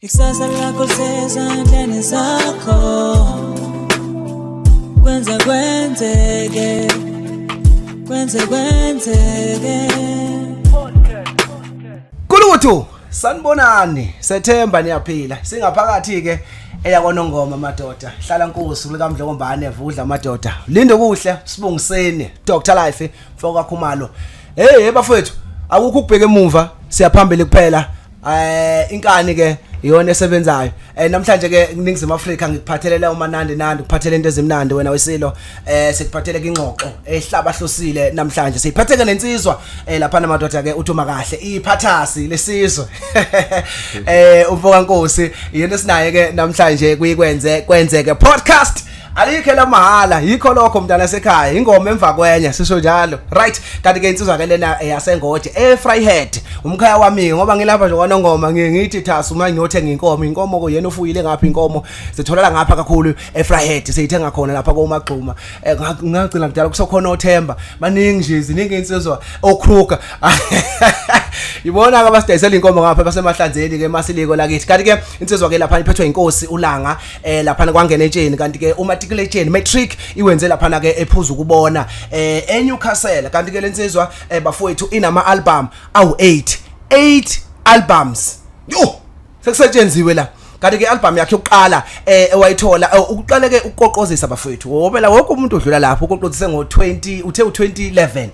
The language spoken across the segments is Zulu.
Ikusasa lakho lisezandleni zakho. Kwenzekwenzeke. Kwenzekwenzeke. Kulutho sanibonani sethemba niyaphila singaphakathi ke eyakwanongoma madoda hlala Nkosi likaMdlokombane evudla madoda lindo kuhle sibungiseni Dr Life mfoka Khumalo hey bafethu akukho ukubheka emuva siyaphambili kuphela inkani ke iyona esebenzayo namhlanje ke iningizimu Afrika ngikuphathelele umanandi nandi ukuphathele into ezimnandi wena wesilo sikuphathele ingxoxo ehlaba hlosile namhlanje siphatheke nensizwa lapha namadoda ke uDumakahle iphathasi lesizwe umfoka Nkosi iyona esinaye ke namhlanje Kwenzekwenzeke podcast alikhe la mahala yikho lokho mntana sekhaya ingoma emva kwenye sisho njalo right kanti ke insizwa ke lena yasengodi Fryhead umkhaya wami ngoba ngilapha nje kwanongoma ngithi thasi uma ngiyothenga inkomo ko yena ufuyile ngapha inkomo sitholela ngapha kakhulu Fryhead seyithenga khona lapha koMagxuma ngagcina kudala kusokhona oThemba baningi nje ziningi insizwa okruka ibona ke basidayisela inkomo ngapha basemahlanzeni ke masiliko lakithi kanti ke insizwa ke lapha iphethwe inkosi ulanga lapha kwangena etsheni kanti ke umatriculation matric iwenze lapha na ke ephuza ukubona eNewcastle kanti ke lensizwa bafowethu inama album awu8 albums yo sekusetshenzwe la kanti ke album yakhe yokuqala ewayithola ukuqala ke ukuqoqozisa bafowethu ngoba wonke umuntu odlula lapho uqoqozise ngo20 uthe u2011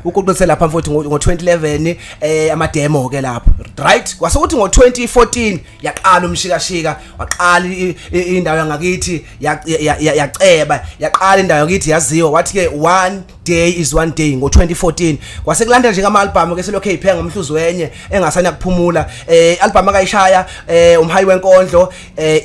ukuqoqosela lapha mfowethu ngo2011 ama demo ke lapho right kwasekuthi ngo2014 yaqala umshikashika waqala indawo yangakithi yaceba yaqala indawo yakithi yaziwa wathi ke one day is one day ngo2014 kwasekulandela nje ama album ke selokho ephenga umhluzi wenye engasana kuphumula album akayishaya umhayi wenkondlo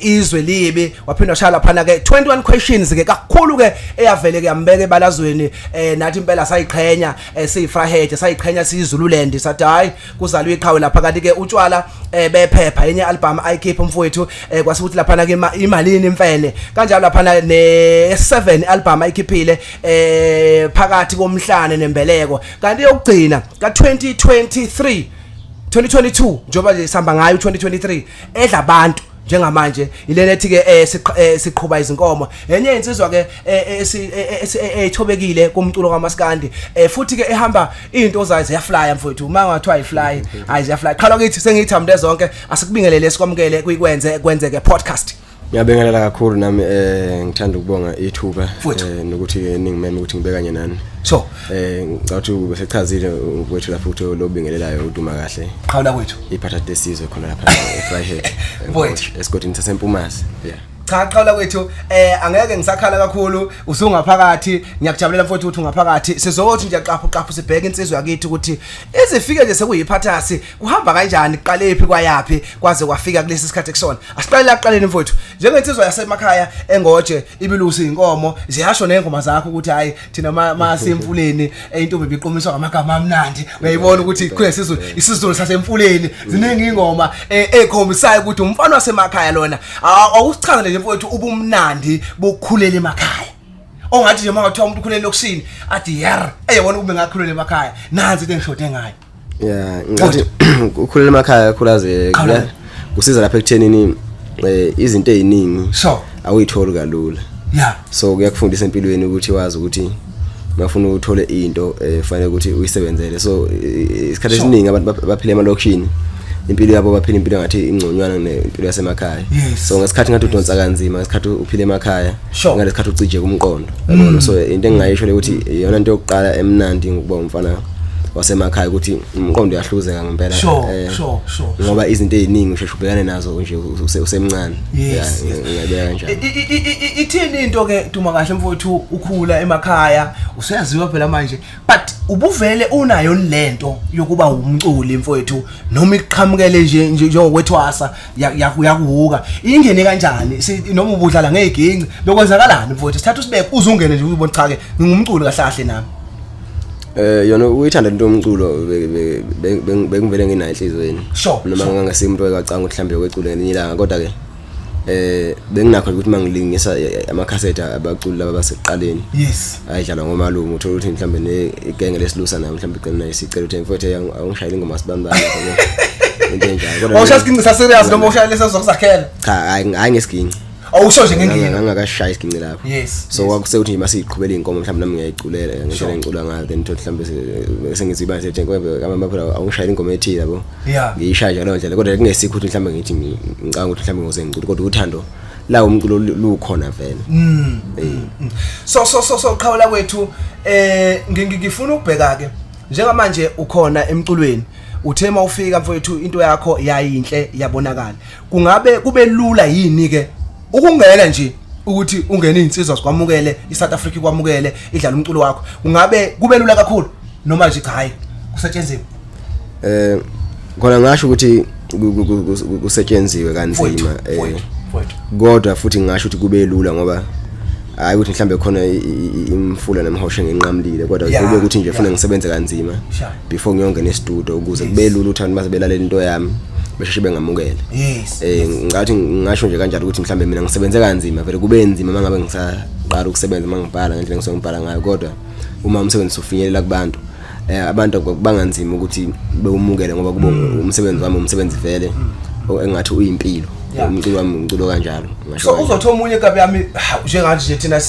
izwe libi waphinda washaya lapha ke 21 questions ke kakhulu ke eyavele ke yambeka ebalazweni nathi impela sayiqhenya siyifrahead sayiqhenya siyiZululand sathi hayi kuzalwe iqhawe lapha kanti ke utshwala bephepha yenye album ayikhipha umfowethu kwasukuthi lapha ke imalini imfene kanjalo lapha ne7 album ayikhiphile phakathi komhlane nembeleko kanti yokugcina ka2022 njoba nje sihamba ngayo 2023 edla abantu njengamanje ilena ethi ke siqhubha izinkomo enye insizwa ke ethobekile kumculo kaMaskandi futhi ke ehamba into zayo ziyafly mfowethu uma ngathiwa ayifly hayi ziyafly qhala kithi sengithamde zonke asikubingelele sikwamukele Kwenzekwenzeke podcast. Ngiyabingelela kakhulu nami ngithanda ukubonga ithuba nokuthi ningimeme ukuthi ngibe kanye nani. So ngathi besechazile ukwethu lapho ukuthi lobingelelayo uDumakahle. Qhawula kwethu. Iphatha lesizwe khona lapha eFryhead. Esigodini saseMpumazi. Yeah. Cha qhawula kwethu angeke ngisakhala kakhulu usungaphakathi ngiyakujabulela mfowethu ukuthi ungaphakathi sizothi nje qaphu sibheke insizwe yakithi ukuthi izifike nje sekuyiphathasi kuhamba kanjani iqale ephi kwayapi kwaze kwafika kulesi sikhathi kusona asiqalela aqaleni mfowethu njengensizwa yasemakhaya engoje ibilusi inkomo ziyasho nengoma zakho ukuthi hayi thina masemfuleni intombi biqomiswa ngamagama amnandi uyayibona ukuthi kuyesizwe isizulu sasemfuleni ziningi ingoma ekhombisayo ukuthi umfana wasemakhaya lona awusichazele nje mfowethu ubumnandi bokukhulela emakhaya ongathi nje mangathiwa umuntu ukhulela lokusini athi yer eyabona ube ngakhulela emakhaya nanzi into engishode ngayo yeah ngathi ukhulela emakhaya khulaze kusiza lapha ekuthenini izinto eziningi so awuyitholi kalula yeah so kuyakufundisa empilweni ukuthi wazi ukuthi mafuna uthole into fanele ukuthi uyisebenzele so isikhathi esiningi abantu baphila emalokishini impilo yabo baphila impilo ngathi ingconywana nempilo yasemakhaya so ngesikhathi ngathi udonsa kanzima ngesikhathi uphile emakhaya ngesikhathi ucije kumqondo yabona so into engayisho le ukuthi iyona into yokuqala emnandi ngokuba umfana wasemakhaya ukuthi umqondo uyahluzeka ngempela sure ngoba izinto eziningi usheshe ubhekane nazo nje usemncane ngiyabeka kanjalo ithini into ke Dumakahle mfowethu ukhula emakhaya useyaziwa phela manje but ubuvele unayo lento yokuba umculi mfowethu noma iqhamukele nje njengokwethwasa yakuhuka ingene kanjani noma ubudlala ngeginci lokwenzakalani mfowethu sithatha usibeke uzungene nje ubone cha ke ngingumculi kahlahle nami yona uyithanda into yomculo bengivele nginayo enhlizweni noma ngangasimntu ekacanga ukuthi mhlambe wecule ngelinye ilanga kodwa ke benginakho ukuthi mangilingisa amacassette abaculi laba baseqaleni ayidlala ngomalume uthola ukuthi mhlambe igenge lesilusa nami mhlambe igcina isicela ukuthi mfowethu awungishayile ingoma sibambana into enjalo kodwa awushasiginqisa serious noma ushaya leso zokuzakhela cha hayi ngesiginci awusho nje ngengini ngangakashaya isiginci lapho yes so kwakusekuthi masiyiqhubela inkomo mhlawumbe nami ngiyayiculela ngendlela engicula ngayo then mhlawumbe sengiziba sethe ngoba amaphela awungishayela inkomo ethile yabo ngiyishaya njalo ndlela kodwa kungesikho ukuthi mhlawumbe ngithi ngicanga ukuthi mhlawumbe ngoze ngicula kodwa uthando la umculo lukhona vele so qhawula kwethu ngifuna ukubheka ke njengamanje ukhona emculweni uthema ufika mfowethu into yakho yayinhle yabonakala kungabe kube lula yini ke ukungena nje ukuthi ungene insizwa sikwamukele iSouth Africa kwamukele idlala umculo wakho kungabe kube lula kakhulu noma nje cha hayi kusetshenziwe khona ngasho ukuthi kusetshenziwe kanzima kodwa futhi ngasho ukuthi kube lula ngoba hayi ukuthi mhlambe khona imfula nemhoshe ngenqamlile kodwa kube ukuthi nje ufuna ngisebenze kanzima before ngiyongena e-studio ukuze kube lula uthando base belalela into yami besheshe bengamukele ngathi ngisho nje kanjalo ukuthi mhlambe mina ngisebenze kanzima vele kube enzima mangabe ngisaqala ukusebenza mangibhala ngendlela ngisongibhala ngayo kodwa uma umsebenzi ufinyelela kubantu abantu banganzima ukuthi bewumukele ngoba kuba umsebenzi wami umsebenzi vele engathi uyimpilo umculo wami umculo kanjalo so uzothola umunye kabi yami njenganje nje thina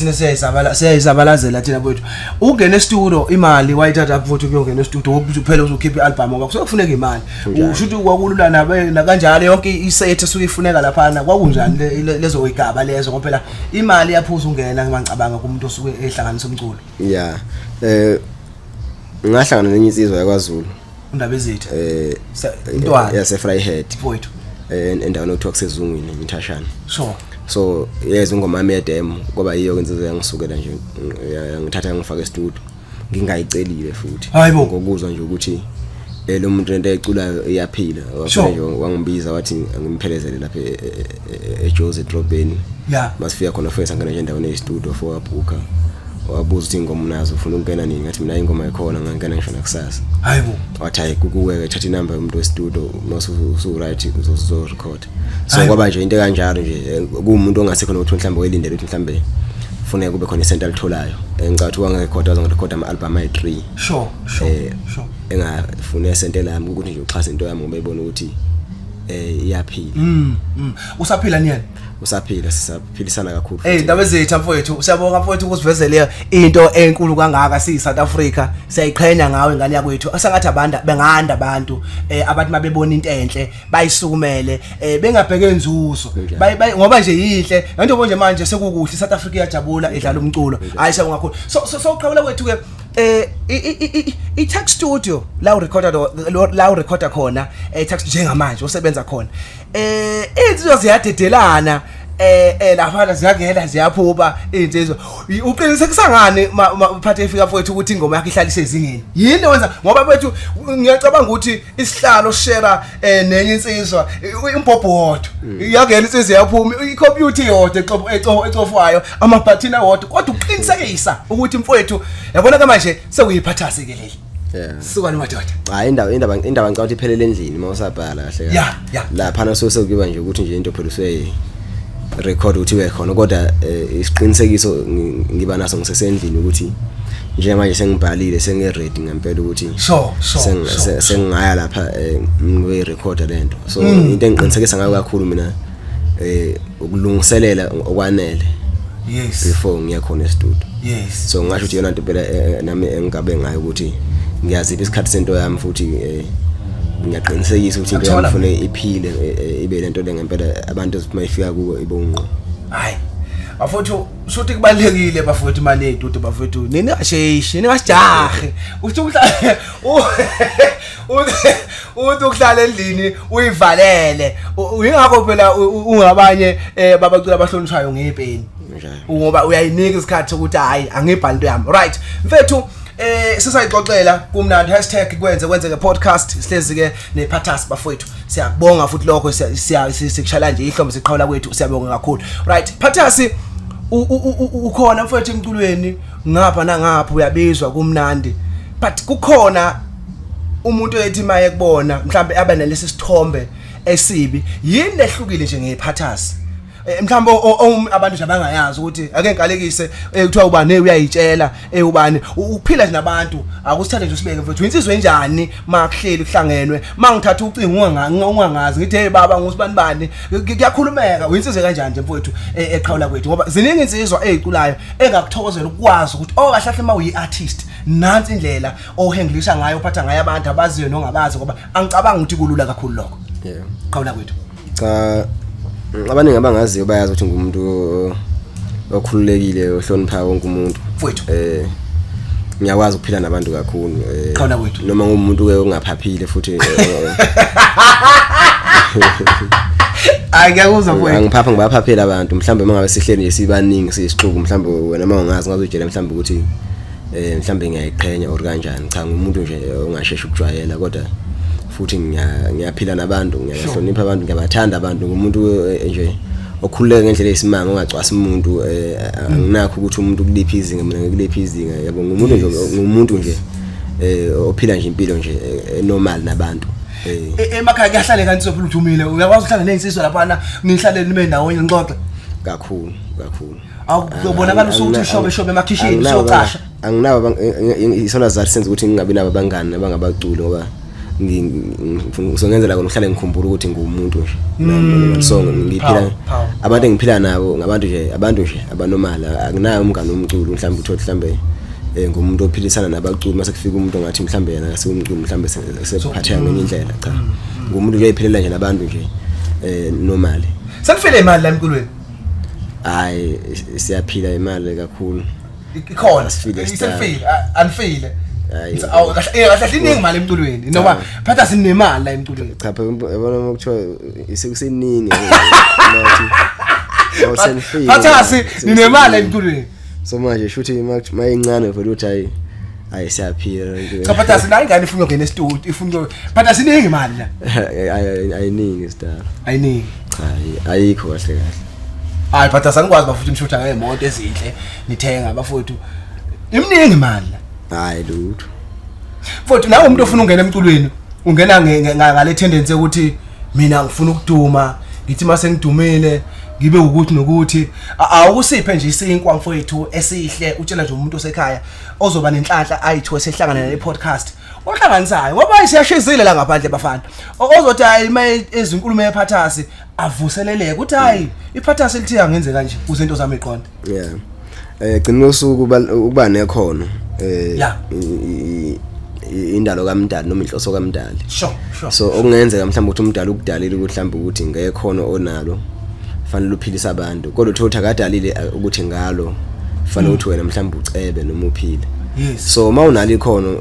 siyayizabalazela thina bethu ungena e-studio imali wayithatha futhi ukuyongena e-studio ukuphela uzokhipha i-album ngoba kuzofuneka imali ushuthi kwakulula na kanjalo yonke isethe suke ifuneka lapha kwakunjani lezo igaba lezo ngoba phela imali yaphuza ungena ngicabanga kumuntu osuke ehlanganisa umculo ngahlangana nenye insizwa yakwaZulu undaba ezithe intwana yasefryhead mfowethu endaweni okuthiwa kusezungwini imithashana sure so yes ingoma yami yedemo ngoba yiyo kwenze yangisukela nje ngithatha ngifaka e-studio ngingayicelile futhi ngokuzwa nje ukuthi lo muntu lento eculayo iyaphila nje wangibiza wathi ngimiphelezele lapha eJose Drobeni masifika khona first angena nje endaweni ye-studio for abuka wabuza ukuthi ingoma nazo ufuna ukungena nini ngathi mina ingoma ikhona ngangena ngisho nakusasa hayibo wathi hayi kukuweke thatha inamba yomuntu we-studio masu right uzo record so kwaba nje into kanjalo nje kuumuntu ongasekho nokuthi mhlawumbe welindele ukuthi mhlawumbe kufuneka kube khona isenta litholayo engicathi wangerecorda zongerecorda ama-album ayi-3 sure engafuna isenta lami ukuthi nje uxhasa into yami ngoba ibona ukuthi iyaphila usaphila niyani usaphila sisaphilisana kakhulu indaba ezethu mfowethu siyabonga mfowethu ukusivezele into enkulu kangaka siyi-South Africa siyayiqhenya ngawe ingane yakwethu asangathi benganda abantu abantu mabebona into enhle bayisukumele bengabheke inzuzo ngoba nje yinhle lento konje manje sekukuhle iSouth Africa iyajabula idlala umculo hayi siyabonga kakhulu so uqhawula kwethu ke i-Tech Studio la urecorda khona Tech njengamanje usebenza khona izinto ziyadedelana lapha ziyagela ziyaphupha izinsizwa uqiniseka ngani maphathe efika mfowethu ukuthi ingoma yakhe ihlala isezingeni yini wenza ngoba bethu ngiyacabanga ukuthi isihlalo share nenye insizwa imbobhodo iyagela insizwa yaphuma icomputer yodwa ecofwayo amabhathina wodwa kodwa uqinisekisa ukuthi mfowethu yabona ke manje sekuyiphathase ke leli sukani madoda hayi indaba ngicabanga ukuthi iphelele endlini mawusabhala kahle lapha naso kuba nje ukuthi nje into phela uswe record uthi wekhona kodwa isiqinisekiso ngiba naso ngisesendlini ukuthi njengamanje sengibhalile sengiready ngempela ukuthi sengingaya lapha ngiwe recorder lento so into engiqinisekisa ngayo kakhulu mina ukulungiselela okwanele before ngiyakhona e-studio so ngasho ukuthi yona into phela nami engabe ngayo ukuthi ngiyazipha isikhathi sento yami futhi ngiyaqinisekisa ukuthi into yami ufune iphile ibe lento lengempela abantu mayifika kuwo ibonqo hayi bafowethu shothi kubalekile bafowethu imali ezidudu bafowethu nini asheshi nini asijahe uthi ukuhlala endlini uyivalele uyingakho phela ungabanye babacula abahlonishwayo ngepeni ngoba uyayinika isikhathi ukuthi hayi angibhali into yami right mfethu sisayixoxela kumnandi #Kwenzekwenzeke podcast sihlezi ke nePhathas bafowethu siyabonga futhi lokho sikushala nje ihlombe siqhawula kwethu siyabonga kakhulu right Phathas ukhona mfowethu emculweni ngapha nangapha uyabizwa kumnandi but kukhona umuntu ethi maye kubona mhlambe abe nalesi sithombe esibi yini lehlukile nje ngePhathas mhlawumbe abantu nje abangayazi ukuthi ake ngikalekise kuthiwa ubani uyayitshela ubani ukuphila nje nabantu akusithathe nje usibeke mfethu insizwe enjani makuhleli kuhlangenwe mangithatha ucingo ungangazi ngithi hey baba ngusibani bani kuyakhulumeka uyinsizwe kanjani nje mfethu eqhawula kwethu ngoba ziningi insizwa eziculayo engakuthokozela ukwazi ukuthi kahle uma artist nansi indlela ohengilisha ngayo uphatha ngayo abantu abaziyo nongabazi ngoba angicabanga ukuthi kulula kakhulu lokho qhawula kwethu cha abaningi abangaziyo bayazi ukuthi ngumuntu okhululekile ohlonipha wonke umuntu mfethu ngiyakwazi ukuphila nabantu kakhulu qhawula kwethu noma ngumuntu ke ongaphaphile futhi ngiyakuzwa mfethu angiphapha ngibaphaphela abantu mhlambe mangabe sihleli nje sibaningi siyisixuku mhlambe wena mangazi ngazojela mhlambe ukuthi mhlambe ngiyayiqhenya or kanjani cha ngumuntu nje ongasheshe ukujwayela kodwa futhi ngiyaphila nabantu ngiyahlonipha abantu ngiyabathanda abantu ngumuntu nje okhululeka ngendlela eyisimanga ongacwasa umuntu anginakho ukuthi umuntu kuliphi izinga mina ngiliphi izinga yabo ngumuntu nje ophila nje impilo nje normal nabantu emakhaya kuyahlale kanti sophula uthumile uyakwazi ukuhlala nezinsizwa lapha nihlale nibe ndawonye ngixoxe kakhulu ubonakala usuthi shobe emakhishini siyocasha anginawo isona zathi senze ukuthi ngingabi nabo abangani abangabaculi ngoba ngizongenzela kona uhlale ngikhumbula ukuthi ngumuntu nje so ngiphila abantu engiphila nabo ngabantu nje abanomali akunayo umngane omculo mhlawumbe uthothi mhlambe ngumuntu ophilisana nabaculi mase kufika umuntu ongathi mhlambe yena asewumculi mhlambe sephatheka ngenye indlela cha ngumuntu nje oyiphilela nje nabantu nje normally sanifile imali la emculweni hayi siyaphila imali kakhulu ikhona isifile anifile kahle iningi imali emculweni noma phatha sinemali la emculweni cha phela yabona ukuthiwa isekuseningi phatha sinemali emculweni so manje shuthi mayincane vele uthi hayi siyaphila cha phatha sina ingane ifuna ukungena e-studio ifuna phatha siningi imali la ayiningi star ayiningi cha ayikho kahle kahle hayi phatha sangikwazi bafuthi nishutha ngeemoto ezinhle nithenga abafowethu iminingi imali hayi lutho mfowethu nawe umuntu ofuna ukungena emculweni ungena ngale tendency ukuthi mina ngifuna ukuduma ngithi mase ngidumile ngibe ukuthi nokuthi awukusiphe nje isinkwa mfowethu esihle utshela nje umuntu osekhaya ozoba nenhlanhla ayithiwe sehlangana ne podcast ohlanganisayo ngoba siyashizile la ngaphandle bafana ozothi hayi ezinkulumo ephathasi avuseleleke uthi hayi iphathasi lithi angenze kanje uzinto zami iqonda gcina usuku ukuba nekhono indalo kaMdali noma inhloso kaMdali sure so okungenzeka mhlawumbe ukuthi uMdali ukudalile ukuthi mhlawumbe ukuthi ngekhono onalo fanele uphilise abantu kodwa uthothi akadalile ukuthi ngalo fanele ukuthi wena mhlawumbe ucebe noma uphile so mawunalo ikhono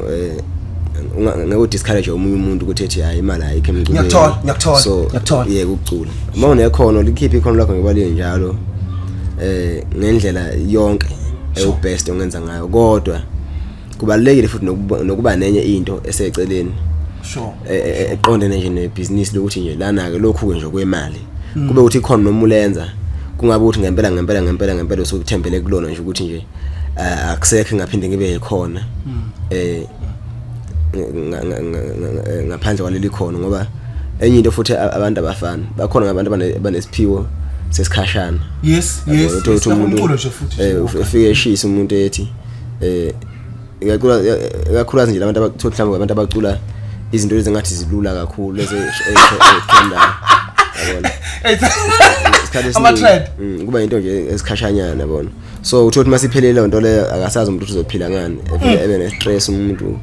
ngeke discourage omunye umuntu ukuthi ethi hayi imali ayikho emculweni ngiyakuthola yeke ukucula mawunekhono likhiphe ikhono lakho ngibali njalo ngendlela yonke eyubest ongenza ngayo kodwa kubalekile futhi nokuba nenye into eseceleni eqondene nje nebusiness lokuthi nje lana ke lokhu nje kwemali kube uthi khona noma ulenza kungabe uthi ngempela usukuthembele kulona nje ukuthi nje akusekho ngaphinde ngibe khona ngaphandle kwaleli khono ngoba enye into futhi abantu abafana bakhona ngabantu abanesiphiwo sesikhashana umculo nje futhi ufike eshisa umuntu ethi ikakhulukazi nje abantu abathola mhlawumbe abantu abacula izinto ezingathi zilula kakhulu lezi ethendayo yabona ama trend kuba into nje esikhashanyana yabona so uthothi masiphelele lento le akasazi umuntu uzophila ngani ebe ne stress umuntu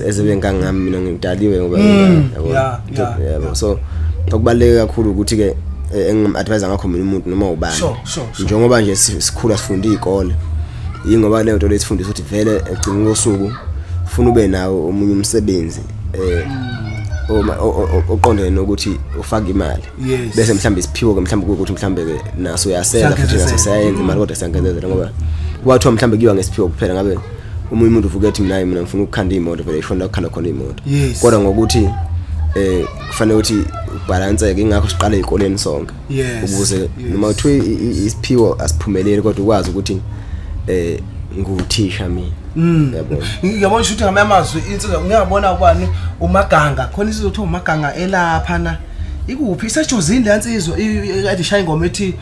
ezebe ngangami mina ngidaliwe ngoba yabo so okubaleka kakhulu ukuthi ke engim-advise ngakho mina umuntu noma ubani njengoba nje sikhula sifunda izikole yingoba le nto lesifundisa ukuthi vele egcina ngosuku ufuna ube nawo omunye umsebenzi oqondene nokuthi ufaka imali bese mhlambe isiphiwo ke mhlambe ukuthi mhlambe ke naso uyasenza futhi naso siyayenza imali kodwa siyangenzela ngoba kwathiwa mhlambe kuyiwa ngesiphiwo kuphela ngabe umunye umuntu uvuka ethi mina ngifuna ukukhanda imoto vele ishona ukukhala khona imoto kodwa ngokuthi kufanele ukuthi ubalanceke ingakho siqale ezikoleni sonke ukuze noma uthi isiphiwo asiphumeleli kodwa ukwazi ukuthi nguthisha mina yabona ngiyabona ukuthi ngamanye amazwi insizwa ngiyabona ubani umaganga khona isizothi umaganga elapha na ikuphi isejozini leyansizwa ikade ishaya ingoma ethi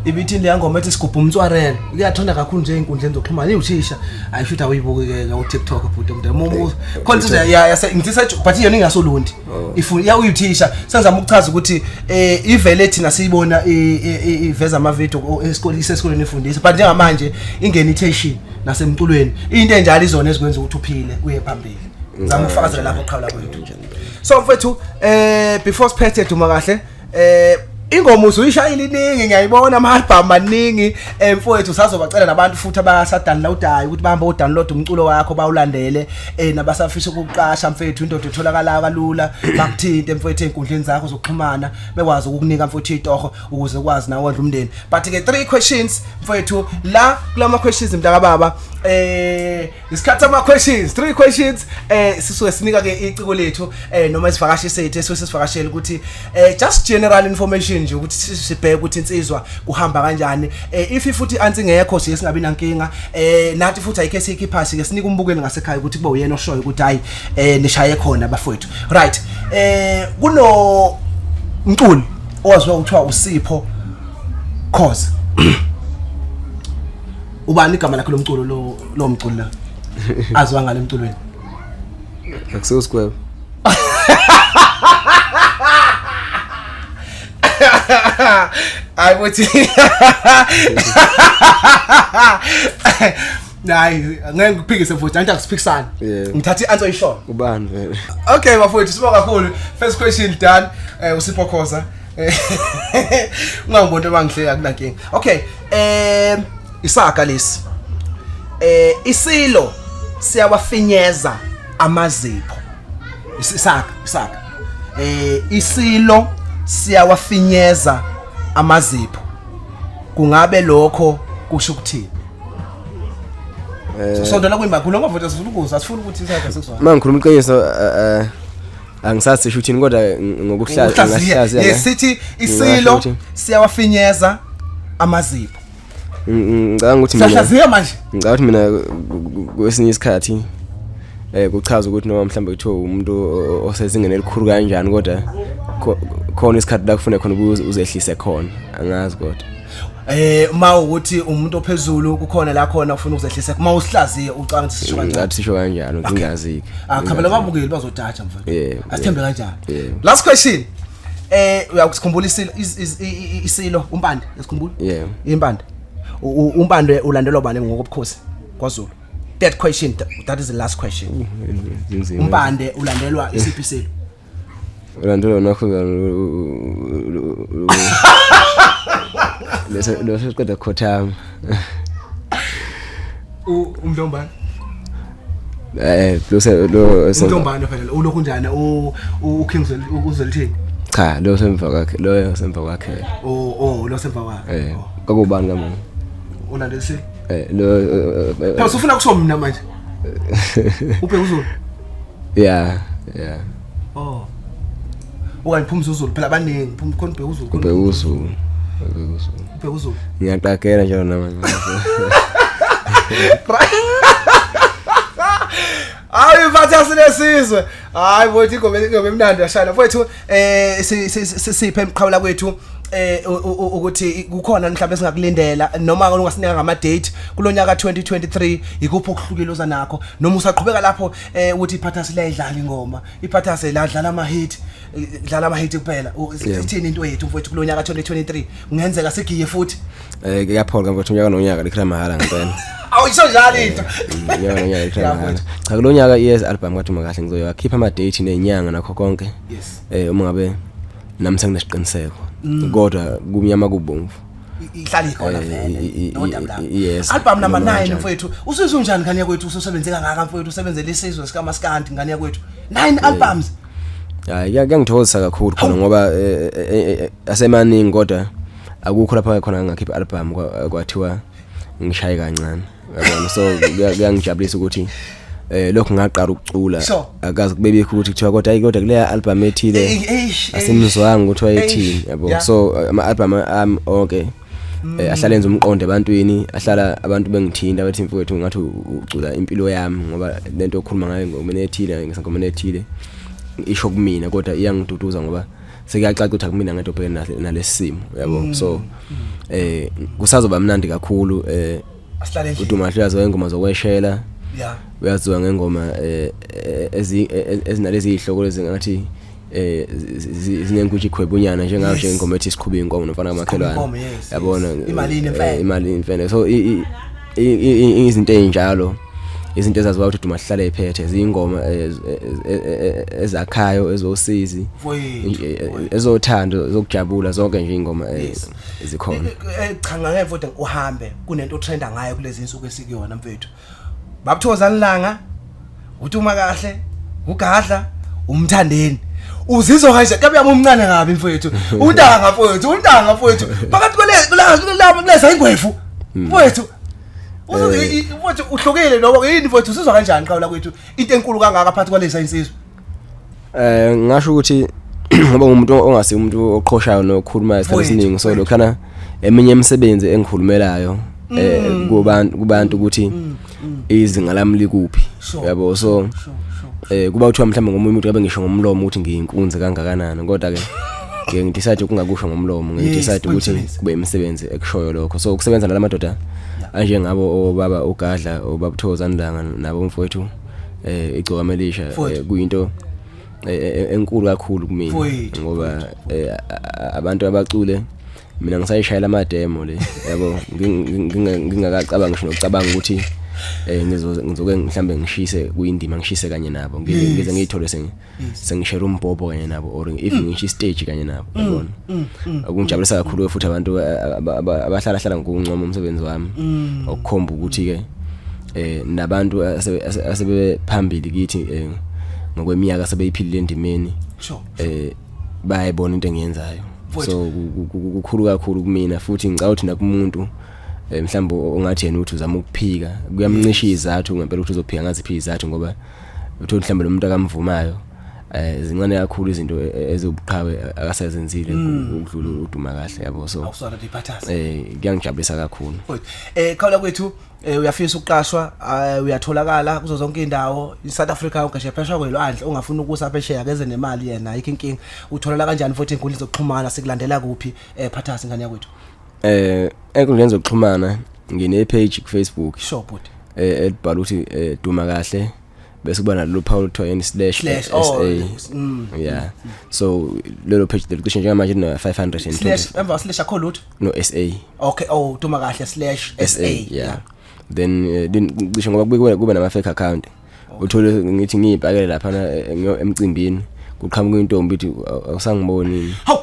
ibithi le ngoma ethi sigubha umtswarelo kuyathonda kakhulu nje inkundleni zokuxhumana iwuthisha ayishuthi awuyibuke ku TikTok futhi umuntu khona ya ngitisa but yona ingasolundi ifuna ya uyithisha senzama ukuchaza ukuthi ivele thina siyibona iveza ama video esikoleni efundisa but njengamanje ingena itension nasemculweni into enjalo izona ezikwenza ukuthi uphile uye phambili ngizama ukufakazela lapho qhawe kwethu so mfethu before siphethe Dumakahle ingoma uzuyishayile iningi ngiyayibona ama-album maningi mfowethu sazobacela nabantu futhi abasadownloadayo ukuthi bahambe udownload umculo wakho bawulandele nabasafisa ukuqasha mfethu into etholakala kalula bakuthinte mfethu einkundleni zakho zokuxhumana bekwazi ukukunika mfethu itoho ukuze ukwazi nawe wondla umndeni but ke 3 questions mfethu la kulama questions mntaka baba isikhathi ama questions 3 questions sisuke sinika ke iciko lethu noma isivakashi sethu esivakashela ukuthi just general information nje ukuthi sibheke ukuthi insizwa kuhamba kanjani if futhi ansi ngekho siye singabi nankinga nathi futhi ayike siyikhipha ke sinika umbukeli ngasekhaya ukuthi kube uyena oshoyo ukuthi hayi nishaye khona bafowethu right kuno umculi owaziwa ukuthiwa uSipho cause ubani igama lakhe lomculo lo mculi la azwa ngale emculweni akuso square I would Nayi ngeke ngiphikise futhi anti akusiphikisana ngithatha ianswer ishona ubani vele okay bafowethu sibonga kakhulu first question done uSipho Khoza ungangibona abangihleka kunankinga okay isaga lesi isilo siyawafinyeza amazipho isaga isilo siyawafinyeza amazipho kungabe lokho kusho ukuthini sondela kuyimagulu ngavota sifuna ukuza asifuna ukuthi isakhe sekuzwana mangikhuluma iqiniso angisathi shooting kodwa ngokuhlaza yesithi isilo siyawafinyeza amazipho ngicabanga ukuthi mina sahlaziya manje ngicabanga ukuthi mina kwesinye isikhathi kuchaza ukuthi noma mhlambe kuthiwa umuntu osezingene elikhulu kanjani kodwa khona isikhathi la kufanele khona uzehlise khona angazi kodwa uma ukuthi umuntu ophezulu kukhona la khona ufuna ukuzehlisa uma usihlaziye ucanga ukuthi sisho kanjani ngathi sisho kanjani ngingazi khabela ababukeli bazodatsha mfana asithembe kanjani last question uyakusikhumbula isilo umpande yasikhumbula impande umpande ulandelwa bani ngokobukhosi kwaZulu that question that is the last question umpande ulandelwa isiphi isilo ulandelwa nakho lo seqeda khothama umntombane lo umntombane phela ulokhu njani uKingsley uzelithini cha lo semva kwakhe lo lo semva kwakhe kakubani kamama ulandelise lo phela ufuna kusho mina manje ubheka uZulu yeah uyangiphumza uZulu phela abaningi khona ubheka uZulu ngiyaqakela njalo namanje hayi fantastic lesizwe hayi bothi ngobe emnandi yashana mfowethu siphe emqhawula kwethu ukuthi kukhona mhlawumbe singakulindela noma ungasinika ngama date kulonyaka 2023 ikuphi okuhlukile oza nakho noma usaqhubeka lapho ukuthi iphathasi la idlala ingoma iphathasi la dlala ama hit dlala ama hit kuphela ithini into yethu mfowethu kulonyaka 2023 ungenzeka sigiye futhi kuyaphola mfowethu unyaka nonyaka likhela mahala ngempela awuyisho njalo into unyaka likhela mahala cha kulonyaka yes album kaDumakahle ngizoyakhipha ama date nenyanga nakho konke uma ngabe nami senginesiqiniseko kodwa kumnyama kubomvu ihlali khona vele yes album number 9 mfowethu usizwe njani ngani yakwethu usebenze kangaka mfowethu usebenzele isizwe sikaMaskandi ngani yakwethu 9 albums hayi ngiyangithokozisa kakhulu khona ngoba asemaningi kodwa akukho lapha khona ngakhipha album kwathiwa ngishaye kancane yabona so kuyangijabulisa ukuthi lokho ngaqala ukucula akazi kubebikho ukuthi kuthiwa kodwa kuleya album ethile asemizwanga ukuthi wayethini yabo so ama album okay ahlala enza umqondo ebantwini ahlala abantu bengithinta bathi mfowethu ngathi ucula impilo yami ngoba lento okhuluma ngayo ngomene ethile ngisangomene ethile isho kumina kodwa iyangiduduza ngoba sekuyacaca ukuthi akumina ngento bhekene nalesimo yabo so kusazoba mnandi kakhulu uDumakahle uyaziwa ingoma zokweshela uyaziwa ngengoma ezinalezi ihloko lezi ngathi zinenkuthi ikhwebunyana njengayo ngengoma ethi siqhuba inkomo nofana kamakhelwane yabona imali imfene so izinto ezinjalo izinto ezaziwa ukuthi Dumakahle iphethe zingoma ezakhayo ezosizi ezothando zokujabula zonke nje ingoma ezikhona cha ngeke mfowethu uhambe kunento trenda ngayo kulezi insuku esikuyona mfethu babuthokozana langa uDumakahle uGahla umthandeni uzizwa kanje kabe umncane ngabi mfethu untanga mfethu phakathi kuleza ingwefu mfethu uzothi uhlokile noma yini mfethu usizwa kanjani qawula kwethu into enkulu kangaka phakathi kwaleza insizwe ngasho ukuthi ngoba umuntu ongasi umuntu oqhoshayo nokhuluma isikhathi esiningi so lokhana eminye imisebenzi engikhulumelayo kubantu ukuthi izinga lami likuphi yabo so kuba uthiwa mhlawumbe ngomunye umuntu ngabe ngisho ngomlomo ukuthi ngiyinkunzi kangakanani kodwa ke ngidecide ukungakusho ngomlomo ngidecide ukuthi kube imisebenzi ekushoyo lokho so ukusebenza nalamadoda anje ngabo obaba uGahla obabuthokozana langa nabo mfowethu igcokamelisha kuyinto enkulu kakhulu kumina ngoba abantu abacule mina ngisayishayela amademo le yabo ngingakacabanga ngisho nokucabanga ukuthi ngizoke mhlambe ngishise kuyindima ngishise kanye nabo ngize ngiyithole sengishare umbhobho kanye nabo or even ngisho stage kanye nabo yabona akungijabulisa kakhulu futhi abantu abahlala ngokuncoma umsebenzi wami okukhomba ukuthi ke nabantu asebe phambili kithi ngokweminyaka sebeyiphilile endimeni bayayibona into engiyenzayo so kukhulu kakhulu kumina futhi ngicawuthi nakumuntu mhlawumbe ongathi yena uthi uzama ukuphika kuyamncisha izathu ngempela ukuthi uzophika ngazi phika izathu ngoba uthi mhlawumbe lo muntu akamvumayo zincane kakhulu izinto ezobuqhawe akasezenzile ukudlula uDumakahle yabo so awusona diphathasa kuyangijabulisa kakhulu khawula kwethu uyafisa ukuqashwa uyatholakala kuzo zonke indawo iSouth Africa ugashe phesha kwelwandle ongafuna ukusa phesheya keze nemali yena ayikho inkingi utholakala kanjani futhi inkundla zokuxhumana sikulandela kuphi phathasa ingane yakwethu enkundleni zokuxhumana ngine page ku Facebook sure but elibhala ukuthi Dumakahle bese kuba nalo Paul Toyen /SA yeah so lelo page licishe njengamanje na 520 emva slash akho lutho no SA okay Dumakahle /SA yeah then cishe ngoba kube nama fake account uthole ngithi ngiyibhakele lapha emcimbini kuqhamuka intombi ithi awusangiboni hawu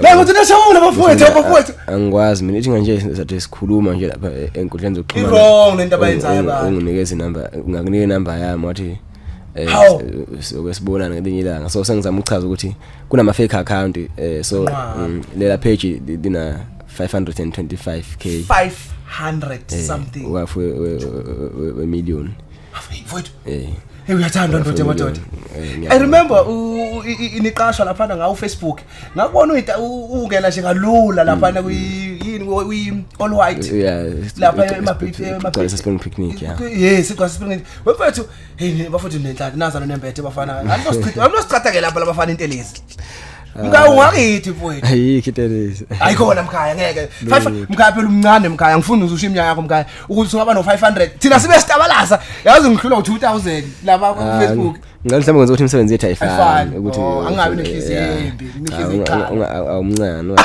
la ukuthi nashawula bafowethu angikwazi mina ithi nje sathi sikhuluma nje lapha enkundleni zokuxhumana wrong lento abayenzayo abantu unginikeza inamba ungakunika inamba yami wathi sokwesibonana ngelinye ilanga so sengizama ukuchaza ukuthi kunama fake account so lela page dina 525k 500 something wafu we million mfowethu uyathanda ndoda madoda I remember iniqashwa lapha ngawo Facebook ngakubona ungena nje kalula lapha yini all white lapha emabhithi spring picnic yes ikwa spring wemfethu hey bafuthu nenhlanje nazana nembethe bafana anosichitha ke lapha labafana intelezi mkhaya ungakithi mfowethu ayikho intelezi ayikhona mkhaya ngeke mkhaya phela umncane mkhaya ngifuna uzusho iminyaka yakho mkhaya ukuthi ungaba no 500 thina sibe sitabalaza yazi ngihlula u2000 lapha ku Facebook ngale mhlawumbe ukuthi imisebenzi yethu ayifani ukuthi angabi nenhliziyo embi inhliziyo iqala awumncane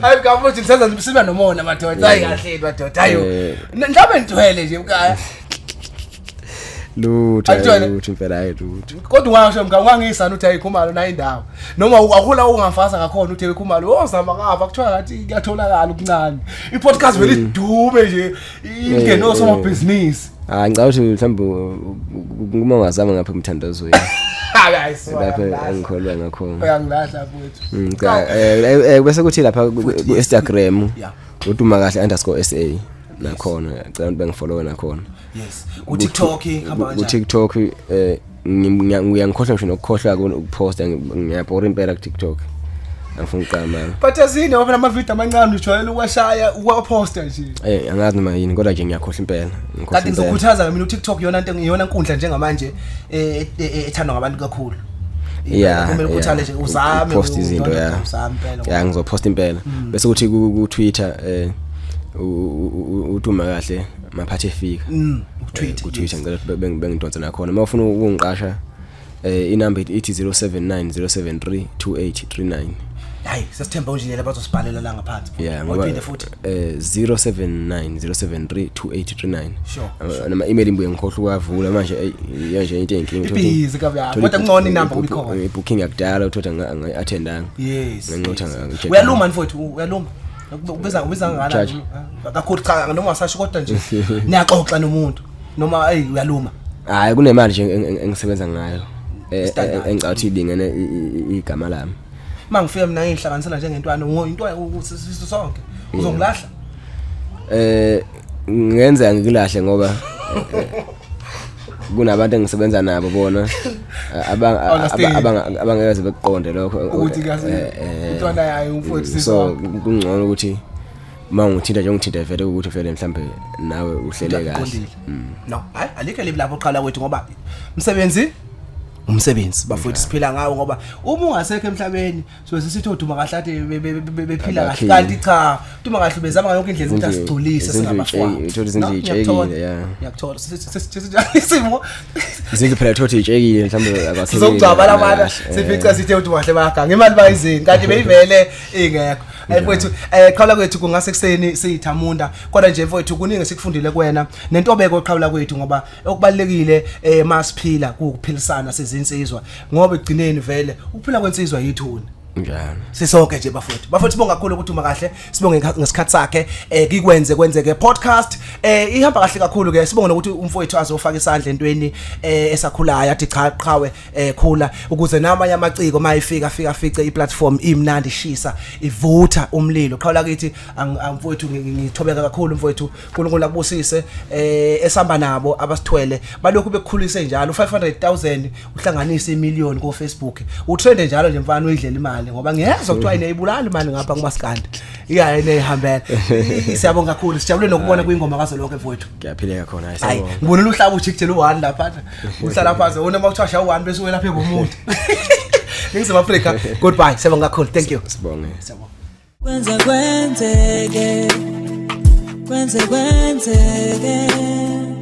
hayi kafuthi ngisenza sibe nomona madoda hayi kahle madoda hayo mhlawumbe nithwele nje mkhaya lutho impela ayilutho kodwa ungasho ungangisana uthi ayikhumalo na indawo noma akula ungafasa kakhona uthi ayikhumalo ozama ngapha kuthiwa ngathi kuyatholakala ukuncane ipodcast vele idume nje ingeno soma business ngicabanga mhlawumbe uma ungazama ngapha emthandazo yini hayi lapha engikholwa ngakho uyangilahla mfowethu bese kuthi lapha ku Instagram uDumakahle_SA nakhona ngicela ukuthi bengifollow nakhona yes ku TikTok hamba kanjani ku TikTok ngiyangikhohlwa ngisho nokukhohlwa ukuposta ngiyabhora impela ku TikTok angifuni uqama but azini ngoba nama video amancane ujwayele ukwashaya ukwaposta nje angazi noma yini kodwa nje ngiyakhohlwa impela kanti ngizokhuthaza mina uTikTok iyona nkundla njengamanje ethandwa ngabantu kakhulu kumele ukhuthale nje uzame post izinto ya ngizopost impela bese kuthi ku Twitter Dumakahle maphathe efika ku Twitter ngicela bengidonsa nakhona uma ufuna ukungiqasha inamba ithi 0790732839 hayi sesithemba unjinela bazosibhalela la ngaphansi ngoba futhi 0790732839 sure nama email imbuye ngikhohlwa ukuvula manje yanje into enkinga busy kabya kodwa ngcono inamba ubikhona ibooking yakudala uthola ngi-attendanga yes ngincotha uyaluma mfowethu uyaluma ubiza ngana kakhulu cha noma wasasho kodwa nje niyaxoxa nomuntu noma uyaluma hayi kunemali nje engisebenza ngayo engicathi ilingene igama lami mangifika mina ngihlanganisela njengentwana into siso sonke uzongilahla ngenza ngikulahle ngoba kunabantu engisebenza nabo bona abangeke beqonde lokho ukuthi kazi intwana yayo umfowethu so kungcono ukuthi mangithinta nje ngithinta vele ukuthi vele mhlambe nawe uhlele kahle no hayi alikho lapho qala kwethu ngoba umsebenzi bafowethu siphila ngawo ngoba uma ungasekho emhlabeni so sisithi uDumakahle athi bephila kahle kanti cha Dumakahle bezama yonke indlela ukuthi asigculise singabafana uthola izinto ijekile ngiyakuthola isimo izinto phela uthola ijekile mhlambe akwathi sizogcaba labana sifica sithe uDumakahle bayaganga imali bayizini kanti beyivele ingekho mfowethu qhawula kwethu kungase kuseni siyithamunda kodwa nje mfowethu kuningi sikufundile kuwena nentobeko eqhawula kwethu ngoba okubalekile masiphila ukuphilisana sezinsizwa ngoba egcineni vele ukuphila kwensizwa yithuni njalo sisonke nje bafowethu sibonga kakhulu ukuthi Dumakahle sibonge ngesikhathi sakhe kwenzeke podcast ihamba kahle kakhulu ke sibonga nokuthi umfowethu azofaka isandla entweni esakhulayo athi cha qhawe khula ukuze namanye amaciko mayifika fice iplatform imnandi shisa ivutha umlilo qhawula kithi amfowethu ngithobeka kakhulu mfowethu uNkulunkulu akubusise esamba nabo abasithwele balokhu bekukhulise njalo 500,000 uhlanganisa imillion ku Facebook utrend njalo nje mfana uyidlela imali ngoba ngiyezwa kuthiwa ineyibulala imali ngapha kumaskandi enehambela siyabonga kakhulu sijabule nokubona kwingoma kazo lonke mfowethu ngiyaphileka khona hayi ngibona uhlaba ujikjela u1 lapha uhlala phansi wona makuthwasha u1 bese wena phepha umuntu Ningizimu Afrika goodbye siyabonga kakhulu thank you sibonge Kwenzekwenzeke